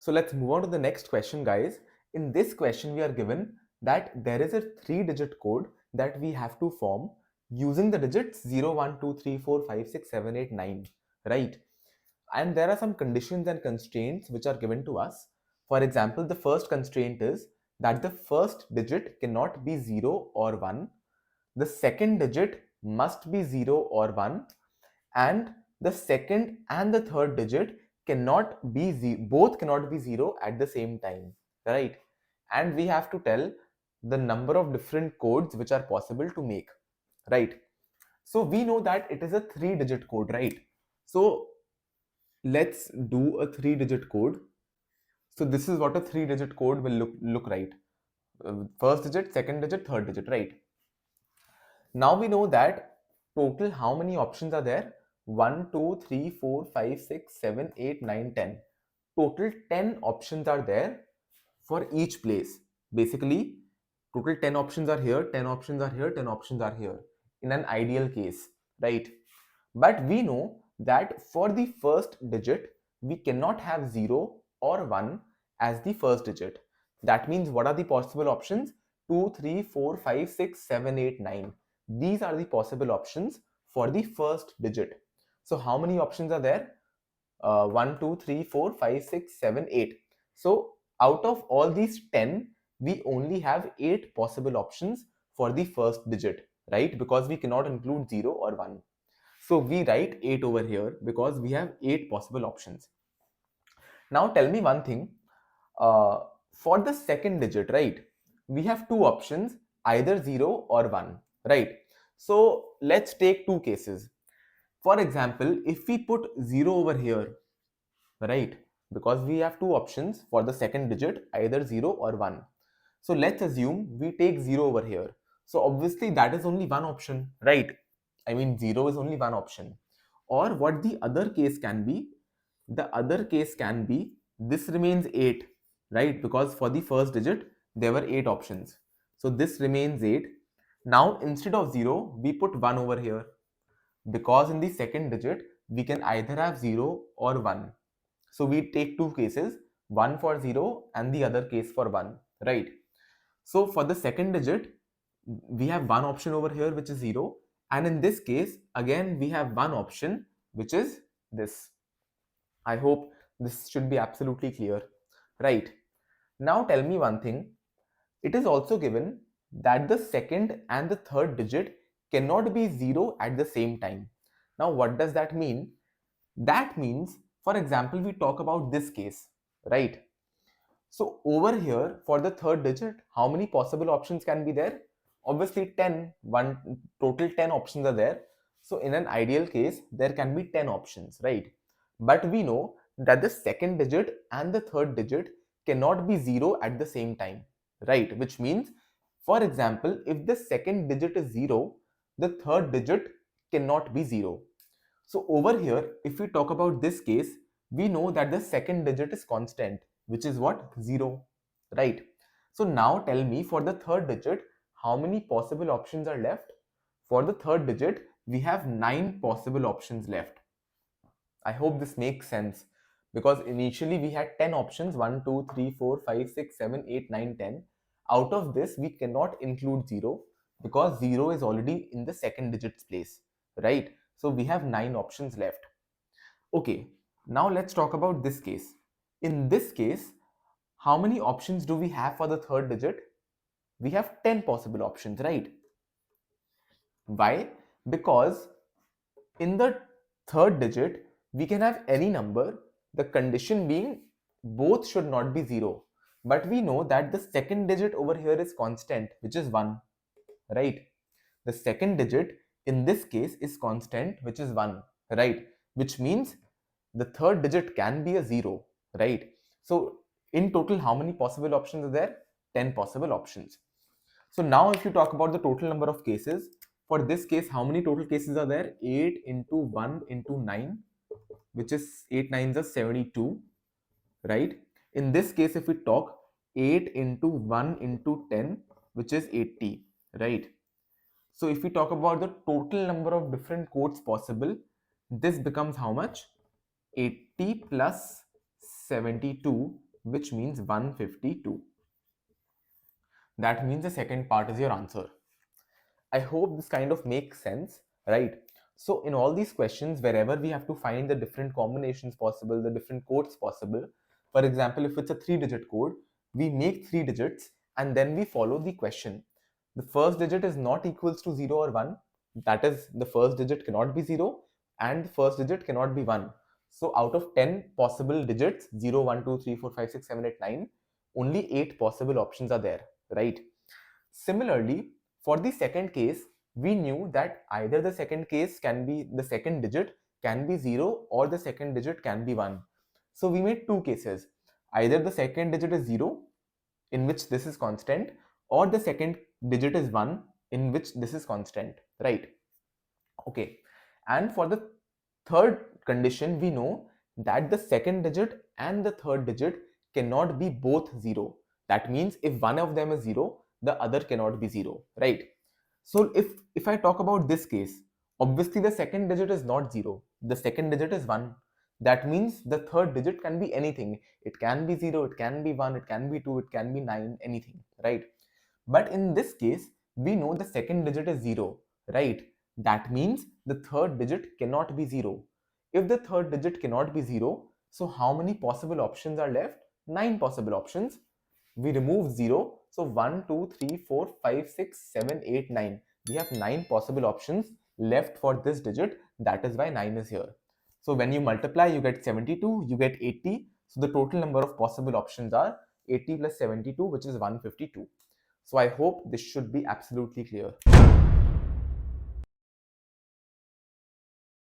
So let's move on to the next question, guys. In this question, we are given that there is a 3-digit code that we have to form using the digits 0, 1, 2, 3, 4, 5, 6, 7, 8, 9, right? And there are some conditions and constraints which are given to us. For example, the first constraint is that the first digit cannot be 0 or 1. The second digit must be 0 or 1, and the second and the third digit both cannot be 0 at the same time, right? And we have to tell the number of different codes which are possible to make, right? So we know that it is a 3-digit code, right? So let's do a 3-digit code. So this is what a 3-digit code will look right. First digit, second digit, third digit, right? Now we know that total how many options are there? 1, 2, 3, 4, 5, 6, 7, 8, 9, 10. Total 10 options are there for each place. Basically, total 10 options are here, 10 options are here, 10 options are here in an ideal case, right? But we know that for the first digit, we cannot have 0 or 1 as the first digit. That means what are the possible options? 2, 3, 4, 5, 6, 7, 8, 9. These are the possible options for the first digit. So how many options are there? 1, 2, 3, 4, 5, 6, 7, 8. So out of all these 10, we only have 8 possible options for the first digit, right? Because we cannot include 0 or 1. So we write 8 over here because we have 8 possible options. Now tell me one thing. For the second digit, right, we have two options, either 0 or 1, right? So let's take two cases. For example, if we put 0 over here, right, because we have two options for the second digit, either 0 or 1. So let's assume we take 0 over here. So obviously that is only one option, right? I mean 0 is only one option. Or what the other case can be, the other case can be this remains 8, right? Because for the first digit there were 8 options. So this remains 8. Now instead of 0 we put 1 over here, because in the second digit we can either have 0 or 1. So we take two cases, one for 0 and the other case for 1, right? So for the second digit, we have one option over here which is 0, and in this case again we have one option which is this. I hope this should be absolutely clear, right? Now tell me one thing. It is also given that the second and the third digit cannot be 0 at the same time. Now what does that mean? That means, for example, we talk about this case, right? So over here for the third digit, how many possible options can be there? Obviously 10, total 10 options are there. So in an ideal case, there can be 10 options, right? But we know that the second digit and the third digit cannot be 0 at the same time, right? Which means, for example, if the second digit is 0, the third digit cannot be 0. So over here, if we talk about this case, we know that the second digit is constant, which is what? 0, right? So now tell me, for the third digit, how many possible options are left? For the third digit, we have 9 possible options left. I hope this makes sense, because initially we had 10 options, 1, 2, 3, 4, 5, 6, 7, 8, 9, 10. Out of this, we cannot include 0 because 0 is already in the second digit's place, right? So we have 9 options left. Okay, now let's talk about this case. In this case, how many options do we have for the third digit? We have 10 possible options, right? Why? Because in the third digit, we can have any number, the condition being both should not be 0. But we know that the second digit over here is constant, which is 1, right? The second digit in this case is constant, which is 1, right? Which means the third digit can be a 0, right? So in total, how many possible options are there? 10 possible options. So now if you talk about the total number of cases, for this case, how many total cases are there? 8 into 1 into 9, which is 8 nines are 72, right? In this case, if we talk 8 into 1 into 10, which is 80, right? So if we talk about the total number of different codes possible, this becomes how much? 80 plus 72, which means 152. That means the second part is your answer. I hope this kind of makes sense, right? So in all these questions, wherever we have to find the different combinations possible, the different codes possible, for example, if it's a 3-digit code, we make 3 digits and then we follow the question. The first digit is not equals to 0 or 1. That is, the first digit cannot be 0 and the first digit cannot be 1. So out of 10 possible digits, 0, 1, 2, 3, 4, 5, 6, 7, 8, 9, only 8 possible options are there, right? Similarly, for the second case, we knew that either the second case can be the second digit can be 0 or the second digit can be 1. So we made two cases. Either the second digit is 0, in which this is constant, or the second digit is 1, in which this is constant, right? Okay. And for the third condition, we know that the second digit and the third digit cannot be both 0. That means if one of them is 0, the other cannot be 0, right? So if I talk about this case, obviously the second digit is not 0. The second digit is 1. That means the third digit can be anything. It can be 0, it can be 1, it can be 2, it can be 9, anything, right? But in this case, we know the second digit is 0, right? That means the third digit cannot be 0. If the third digit cannot be 0, so how many possible options are left? 9 possible options. We remove 0. So 1, 2, 3, 4, 5, 6, 7, 8, 9. We have 9 possible options left for this digit. That is why 9 is here. So when you multiply, you get 72, you get 80. So the total number of possible options are 80 plus 72, which is 152. So I hope this should be absolutely clear.